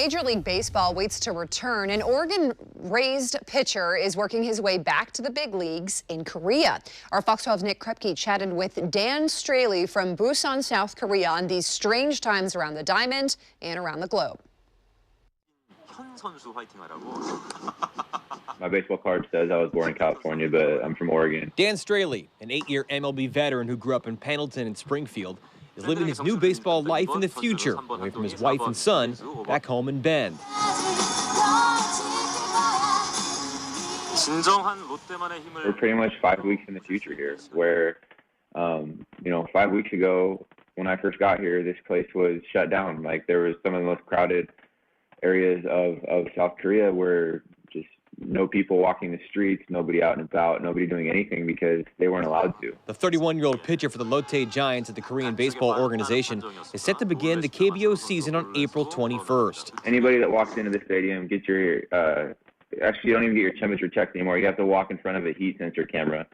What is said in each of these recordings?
Major League Baseball waits to return. An Oregon-raised pitcher is working his way back to the big leagues in Korea. Our Fox 12's Nick Krepke chatted with Dan Straley from Busan, South Korea on these strange times around the diamond and around the globe. My baseball card says I was born in California, but I'm from Oregon. Dan Straley, an 8-year MLB veteran who grew up in Pendleton and Springfield, is living his new baseball life in the future, away from his wife and son, back home in Bend. We're pretty much 5 weeks in the future here, where, 5 weeks ago, when I first got here, this place was shut down. Like, there was some of the most crowded areas of South Korea where just no people walking the streets, nobody out and about, nobody doing anything because they weren't allowed to. The 31-year-old pitcher for the Lotte Giants at the Korean Baseball Organization is set to begin the KBO season on April 21st. Anybody that walks into the stadium gets your, actually you don't even get your temperature checked anymore. You have to walk in front of a heat sensor camera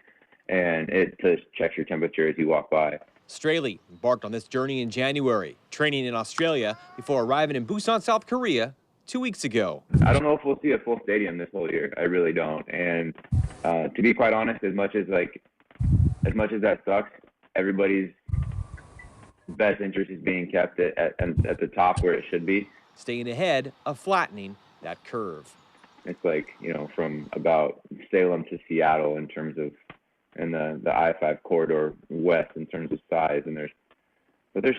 and it just checks your temperature as you walk by. Straley embarked on this journey in January, training in Australia before arriving in Busan, South Korea 2 weeks ago. I don't know if we'll see a full stadium this whole year. I really don't. And to be quite honest, as much as that sucks, everybody's best interest is being kept at the top where it should be. Staying ahead of flattening that curve. It's like, from about Salem to Seattle in terms of, and the I-5 corridor west in terms of size, and there's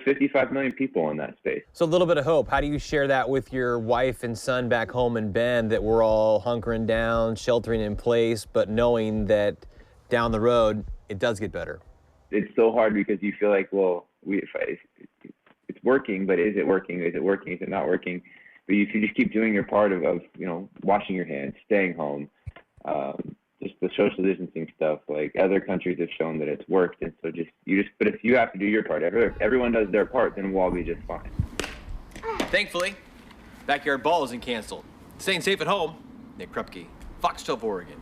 55 million people in that space. So a little bit of hope. How do you share that with your wife and son back home in Bend, that we're all hunkering down, sheltering in place, but knowing that down the road it does get better? It's so hard because you feel like, well, it's working, but is it working? Is it working? Is it not working? But if you just keep doing your part of washing your hands, staying home, just the social distancing stuff, like other countries have shown that it's worked. And so but if you have to do your part, if everyone does their part, then we'll all be just fine. Thankfully, backyard ball isn't canceled. Staying safe at home, Nick Krepke, Fox 12 Oregon.